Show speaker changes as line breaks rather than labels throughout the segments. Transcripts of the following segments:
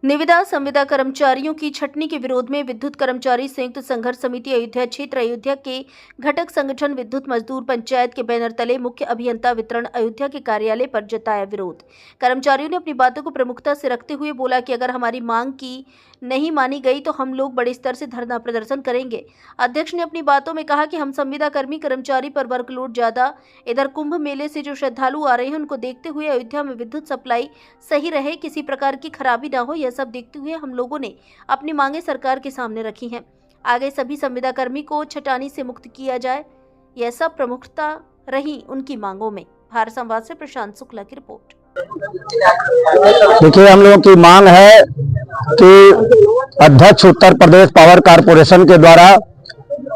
निविदा संविदा कर्मचारियों की छटनी के विरोध में विद्युत कर्मचारी संयुक्त संघर्ष समिति अयोध्या क्षेत्र अयोध्या के घटक संगठन विद्युत मजदूर पंचायत के बैनर तले मुख्य अभियंता वितरण अयोध्या के कार्यालय पर जताया विरोध। कर्मचारियों ने अपनी बातों को प्रमुखता से रखते हुए बोला कि अगर हमारी मांग की नहीं मानी गई तो हम लोग बड़े स्तर से धरना प्रदर्शन करेंगे। अध्यक्ष ने अपनी बातों में कहा कि हम संविदा कर्मी कर्मचारी पर वर्कलोड ज्यादा, इधर कुंभ मेले से जो श्रद्धालु आ रहे हैं उनको देखते हुए अयोध्या में विद्युत सप्लाई सही रहे, किसी प्रकार की खराबी ना हो, यह सब देखते हुए हम लोगों ने अपनी मांगे सरकार के सामने रखी हैं। आगे सभी संविदा कर्मी को छटानी से मुक्त किया जाए, यह सब प्रमुखता रही उनकी मांगों में। भारत संवाद से प्रशांत शुक्ला की रिपोर्ट।
देखिए, हम लोगों की मांग है कि अध्यक्ष उत्तर प्रदेश पावर कारपोरेशन के द्वारा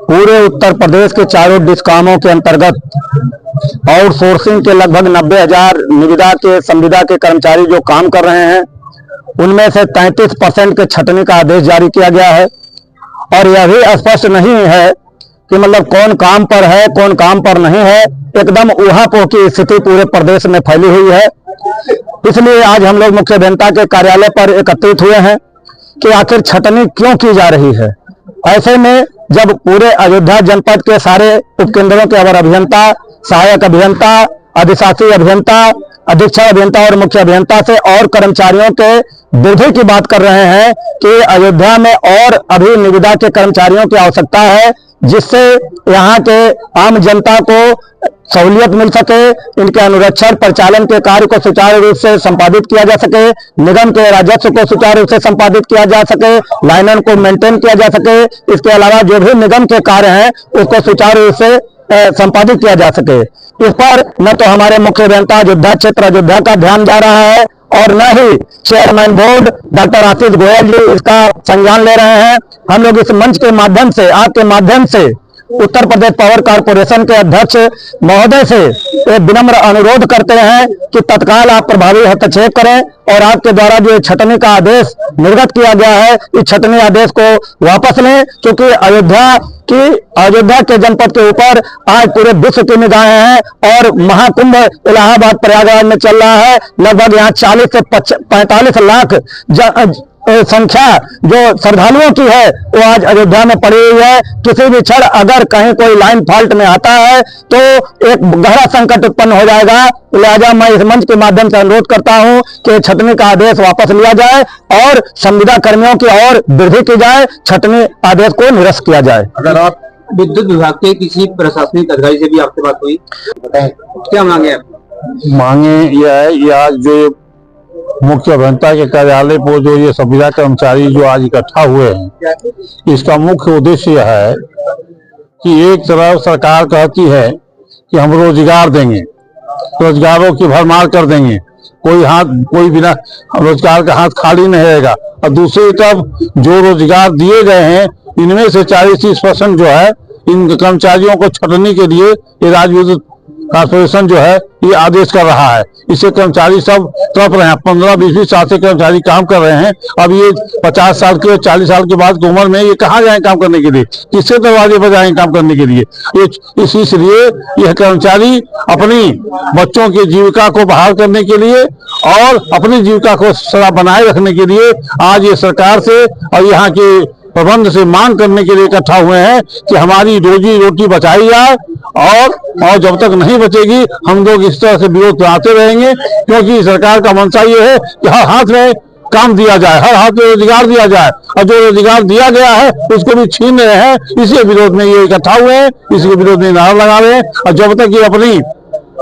पूरे उत्तर प्रदेश के चारों डिस्कामों के अंतर्गत आउटसोर्सिंग के लगभग 90,000 निविदा के संविदा के कर्मचारी जो काम कर रहे हैं उनमें से 33% के छटनी का आदेश जारी किया गया है। और यह भी स्पष्ट नहीं है कि मतलब कौन काम पर है कौन काम पर नहीं है, एकदम ऊहापोह की स्थिति पूरे प्रदेश में फैली हुई है। इसलिए आज हम लोग मुख्य अभियंता के कार्यालय पर एकत्रित हुए हैं कि आखिर छटनी क्यों की जा रही है। ऐसे में जब पूरे अयोध्या जनपद के सारे उपकेंद्रों के अवर अभियंता, सहायक अभियंता, अधिशासी अभियंता, अधीक्षक अभियंता और मुख्य अभियंता से और कर्मचारियों के वृद्धि की बात कर रहे हैं कि अयोध्या में और अभी निविदा के कर्मचारियों की आवश्यकता है, जिससे यहाँ के आम जनता को सहूलियत मिल सके, इनके अनुरक्षण परिचालन के कार्य को सुचारू रूप से संपादित किया जा सके, निगम के राजस्व को सुचारू रूप से संपादित किया जा सके, लाइनन को मेंटेन किया जा सके। इसके अलावा जो भी निगम के कार्य हैं उसको सुचारू रूप से संपादित किया जा सके। इस पर न तो हमारे मुख्य अभियंता अयोध्या क्षेत्र अयोध्या का ध्यान जा रहा है और न ही chairman board doctor Ashish Goyal जी इसका संज्ञान ले रहे हैं। हम लोग इस मंच के माध्यम से, आपके माध्यम से उत्तर प्रदेश पावर कारपोरेशन के अध्यक्ष महोदय से एक विनम्र अनुरोध करते हैं कि तत्काल आप प्रभावी हस्तक्षेप करें और आपके द्वारा जो छटनी का आदेश निर्गत किया गया है इस छटनी आदेश को वापस लें, क्योंकि अयोध्या के जनपद के ऊपर आज पूरे विश्व की निगाहें हैं और महाकुंभ इलाहाबाद प्रयागराज में चल रहा है। लगभग यहाँ 40 से 45 लाख संख्या जो श्रद्धालुओं की है वो आज अयोध्या में पड़ी हुई है। किसी भी क्षण अगर कहीं कोई लाइन फॉल्ट में आता है तो एक गहरा संकट उत्पन्न हो जाएगा। लिहाजा मैं इस मंच के माध्यम से अनुरोध करता हूं कि छटनी का आदेश वापस लिया जाए और संविदा कर्मियों की और वृद्धि की जाए, छटनी आदेश को निरस्त किया जाए।
अगर आप विद्युत विभाग के किसी प्रशासनिक अधिकारी से भी आपसे बात हुई, बताएं क्या मांगे?
मांगे यह है, ये आज जो मुख्य अभियंता के कार्यालय पर जो ये संविदा कर्मचारी जो आज इकट्ठा हुए हैं, इसका मुख्य उद्देश्य यह है कि एक तरफ सरकार कहती है कि हम रोजगार देंगे, रोजगारों की भरमार कर देंगे, कोई बिना रोजगार का हाथ खाली नहीं रहेगा, और दूसरी तरफ जो रोजगार दिए गए हैं इनमें से 40-30% जो है इन कर्मचारियों को छटनी के लिए ये राज्य विद्युत कारपोरेशन जो है ये आदेश कर रहा है। इससे कर्मचारी सब तड़प रहे हैं। 15-20 साल से कर्मचारी काम कर रहे हैं। अब ये 50 साल के 40 साल के बाद की उम्र में ये कहाँ जाए काम करने के लिए, किससे दरवाजे पर जाएंगे काम करने के लिए। इसलिए यह कर्मचारी अपनी बच्चों की जीविका को बहाल करने के लिए और अपनी जीविका को सदा बनाए रखने के लिए आज ये सरकार से और यहाँ के प्रबंध से मांग करने के लिए इकट्ठा हुए हैं कि हमारी रोजी रोटी बचाई जाए और जब तक नहीं बचेगी हम लोग इस तरह से विरोध कराते रहेंगे, क्योंकि सरकार का मंशा ये है कि हर हाथ में काम दिया जाए, हर हाथ में रोजगार दिया जाए, और जो रोजगार दिया गया है उसको भी छीन रहे हैं। इसी विरोध में ये इकट्ठा हुए हैं, इसी विरोध में नारा लगा रहे हैं। और जब तक ये अपनी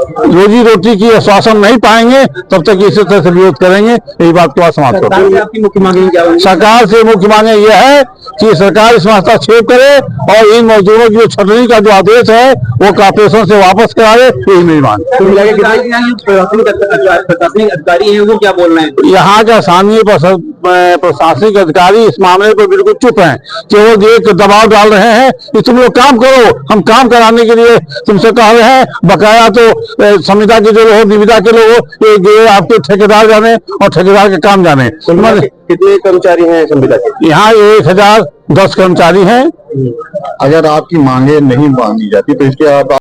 रोजी रोटी की आश्वासन नहीं पाएंगे तब तक इसी तरह से विरोध करेंगे। यही बात को समाप्त करते हैं। सरकार से मुख्य मांगे यह है कि सरकार इसमें हस्तक्षेप करे और इन मजदूरों की छटनी का जो आदेश है वो कारपोरेशन से वापस कराए। यही मेरी मांग।
प्रशासनिक अधिकारी है वो क्या बोल रहे हैं?
यहाँ का स्थानीय प्रशासनिक अधिकारी इस मामले पर बिल्कुल चुप हैं, केवल एक दबाव डाल रहे हैं कि तुम लोग काम करो, हम काम कराने के लिए तुमसे कह रहे हैं। बकाया तो संविदा के जो लोग निविदा के लोग ये आपके ठेकेदार जाने और ठेकेदार के काम जाने।
कितने कर्मचारी हैं संविदा के?
यहाँ 1010 कर्मचारी हैं।
अगर आपकी मांगे नहीं मानी जाती तो इसके आप